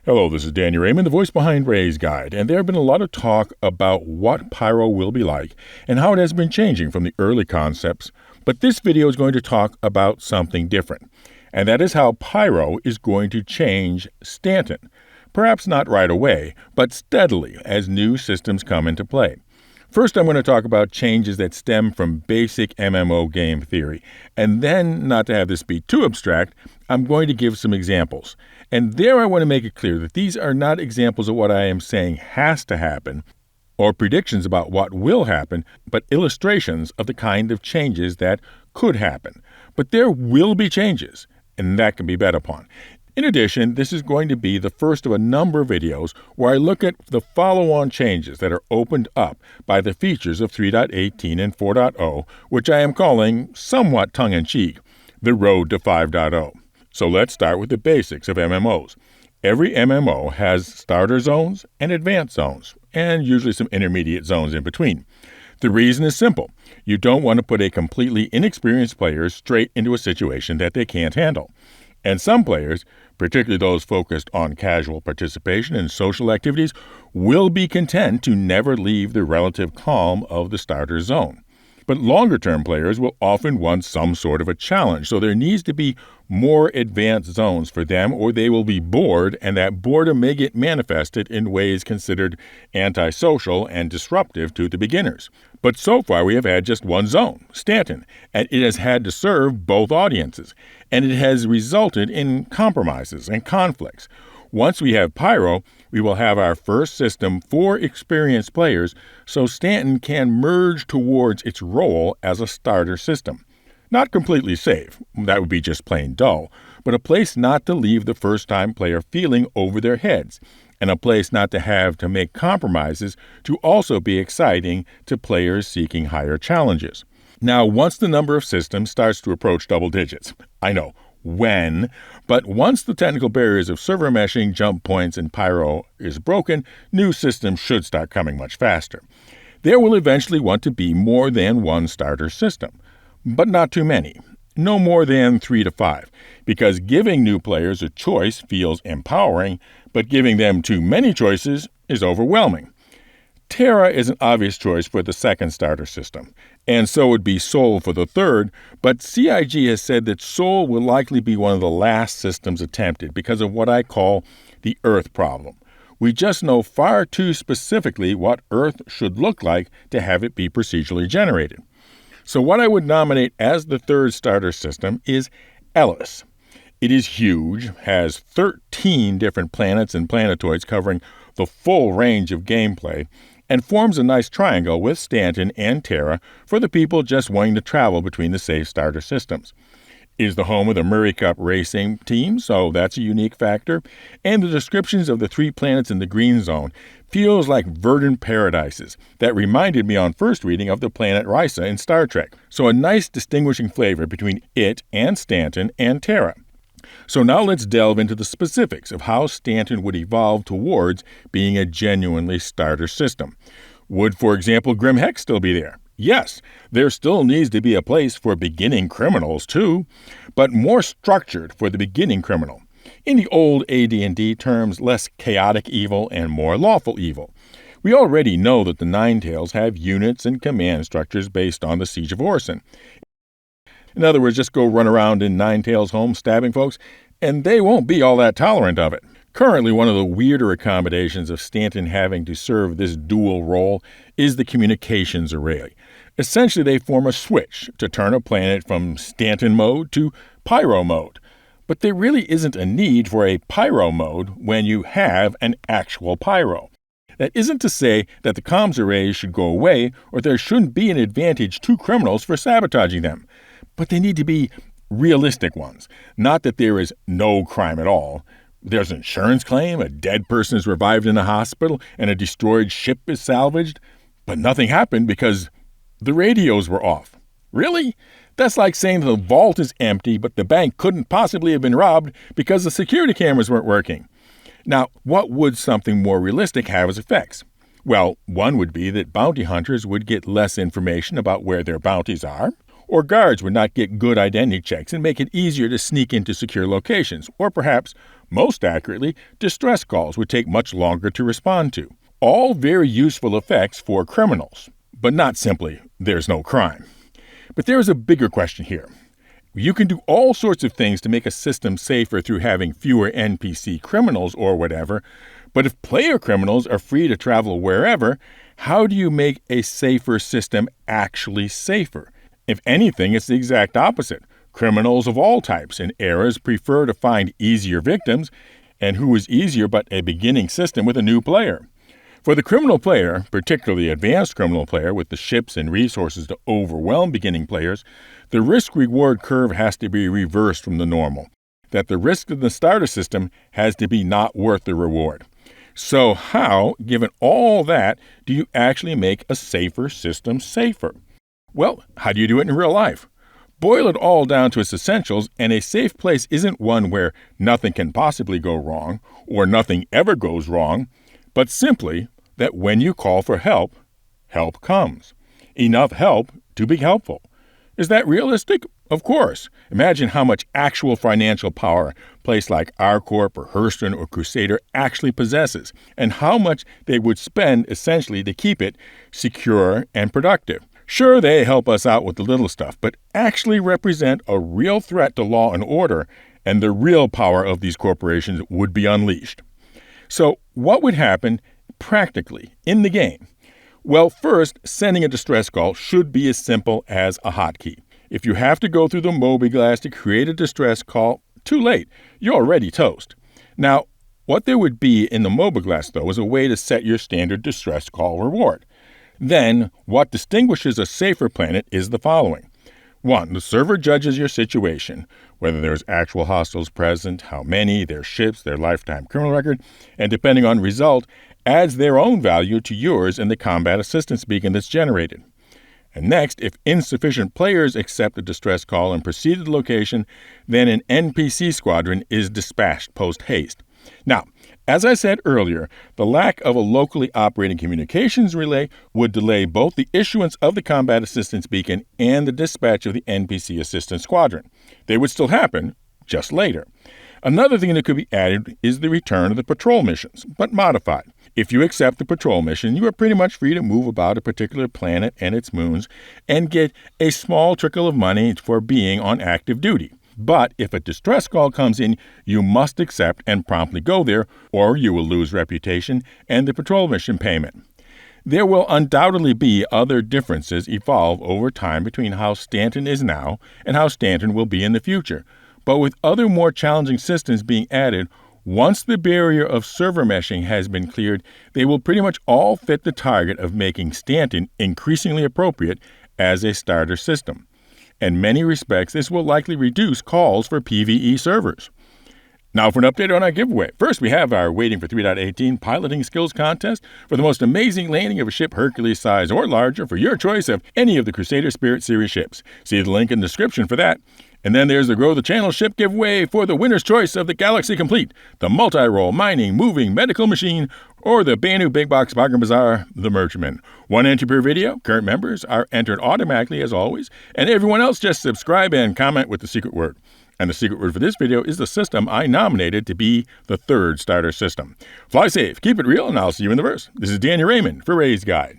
Hello, this is Danny Raymond, the voice behind Ray's Guide, and there have been a lot of talk about what Pyro will be like and how it has been changing from the early concepts, but this video is going to talk about something different, and that is how Pyro is going to change Stanton. Perhaps not right away, but steadily as new systems come into play. First, I'm going to talk about changes that stem from basic MMO game theory, and then, not to have this be too abstract, I'm going to give some examples. And there I want to make it clear that these are not examples of what I am saying has to happen, or predictions about what will happen, but illustrations of the kind of changes that could happen. But there will be changes, and that can be bet upon. In addition, this is going to be the first of a number of videos where I look at the follow-on changes that are opened up by the features of 3.18 and 4.0, which I am calling, somewhat tongue-in-cheek, the road to 5.0. So let's start with the basics of MMOs. Every MMO has starter zones and advanced zones, and usually some intermediate zones in between. The reason is simple. You don't want to put a completely inexperienced player straight into a situation that they can't handle. And some players, particularly those focused on casual participation in social activities, will be content to never leave the relative calm of the starter zone. But longer-term players will often want some sort of a challenge, so there needs to be more advanced zones for them, or they will be bored, and that boredom may get manifested in ways considered antisocial and disruptive to the beginners. But so far we have had just one zone, Stanton, and it has had to serve both audiences, and it has resulted in compromises and conflicts. Once we have Pyro, we will have our first system for experienced players, so Stanton can merge towards its role as a starter system. Not completely safe, that would be just plain dull, but a place not to leave the first-time player feeling over their heads, and a place not to have to make compromises to also be exciting to players seeking higher challenges. Now, once the number of systems starts to approach double digits, I know, when, but once the technical barriers of server meshing, jump points, and Pyro is broken, new systems should start coming much faster. There will eventually want to be more than one starter system, but not too many. No more than 3 to 5, because giving new players a choice feels empowering, but giving them too many choices is overwhelming. Terra is an obvious choice for the second starter system, and so would be Sol for the third, but CIG has said that Sol will likely be one of the last systems attempted because of what I call the Earth problem. We just know far too specifically what Earth should look like to have it be procedurally generated. So what I would nominate as the third starter system is Ellis. It is huge, has 13 different planets and planetoids covering the full range of gameplay, and forms a nice triangle with Stanton and Terra for the people just wanting to travel between the safe starter systems. It is the home of the Murray Cup racing team, so that's a unique factor, and the descriptions of the 3 planets in the green zone feels like verdant paradises that reminded me on first reading of the planet Risa in Star Trek, so a nice distinguishing flavor between it and Stanton and Terra. So now let's delve into the specifics of how Stanton would evolve towards being a genuinely starter system. Would, for example, Grim Hex still be there? Yes, there still needs to be a place for beginning criminals too, but more structured for the beginning criminal. In the old AD&D terms, less chaotic evil and more lawful evil. We already know that the Ninetales have units and command structures based on the Siege of Orson. In other words, just go run around in Ninetales' home stabbing folks, and they won't be all that tolerant of it. Currently, one of the weirder accommodations of Stanton having to serve this dual role is the communications array. Essentially, they form a switch to turn a planet from Stanton mode to Pyro mode. But there really isn't a need for a Pyro mode when you have an actual Pyro. That isn't to say that the comms arrays should go away or there shouldn't be an advantage to criminals for sabotaging them. But they need to be realistic ones. Not that there is no crime at all. There's an insurance claim, a dead person is revived in a hospital, and a destroyed ship is salvaged. But nothing happened because the radios were off. Really? That's like saying the vault is empty, but the bank couldn't possibly have been robbed because the security cameras weren't working. Now, what would something more realistic have as effects? Well, one would be that bounty hunters would get less information about where their bounties are, or guards would not get good identity checks and make it easier to sneak into secure locations, or perhaps, most accurately, distress calls would take much longer to respond to. All very useful effects for criminals, but not simply, there's no crime. But there is a bigger question here. You can do all sorts of things to make a system safer through having fewer NPC criminals or whatever, but if player criminals are free to travel wherever, how do you make a safer system actually safer? If anything, it's the exact opposite. Criminals of all types and eras prefer to find easier victims, and who is easier but a beginning system with a new player? For the criminal player, particularly advanced criminal player with the ships and resources to overwhelm beginning players, the risk-reward curve has to be reversed from the normal, that the risk of the starter system has to be not worth the reward. So how, given all that, do you actually make a safer system safer? Well, how do you do it in real life? Boil it all down to its essentials, and a safe place isn't one where nothing can possibly go wrong, or nothing ever goes wrong, but simply that when you call for help, help comes. Enough help to be helpful. Is that realistic? Of course. Imagine how much actual financial power a place like R-Corp or Hurston or Crusader actually possesses, and how much they would spend essentially to keep it secure and productive. Sure, they help us out with the little stuff, but actually represent a real threat to law and order, and the real power of these corporations would be unleashed. So what would happen practically in the game? Well, first, sending a distress call should be as simple as a hotkey. If you have to go through the mobiGlas to create a distress call, too late. You're already toast. Now, what there would be in the mobiGlas, though, is a way to set your standard distress call reward. Then, what distinguishes a safer planet is the following. 1. The server judges your situation, whether there's actual hostiles present, how many, their ships, their lifetime criminal record, and depending on result, adds their own value to yours in the combat assistance beacon that's generated. And next, if insufficient players accept a distress call and proceed to the location, then an NPC squadron is dispatched post-haste. Now, as I said earlier, the lack of a locally operating communications relay would delay both the issuance of the combat assistance beacon and the dispatch of the NPC assistance squadron. They would still happen, just later. Another thing that could be added is the return of the patrol missions, but modified. If you accept the patrol mission, you are pretty much free to move about a particular planet and its moons and get a small trickle of money for being on active duty. But if a distress call comes in, you must accept and promptly go there, or you will lose reputation and the patrol mission payment. There will undoubtedly be other differences evolve over time between how Stanton is now and how Stanton will be in the future. But with other more challenging systems being added, once the barrier of server meshing has been cleared, they will pretty much all fit the target of making Stanton increasingly appropriate as a starter system. In many respects, this will likely reduce calls for PvE servers. Now for an update on our giveaway. First, we have our Waiting for 3.18 piloting skills contest for the most amazing landing of a ship Hercules size or larger for your choice of any of the Crusader Spirit series ships. See the link in the description for that. And then there's the Grow the Channel ship giveaway for the winner's choice of the Galaxy Complete, the multi-role mining moving medical machine, or the Banu Big Box Bargain Bazaar, the Merchantman. 1 entry per video. Current members are entered automatically as always, and everyone else just subscribe and comment with the secret word. And the secret word for this video is the system I nominated to be the third starter system. Fly safe, keep it real, and I'll see you in the verse. This is Daniel Raymond for Ray's Guide.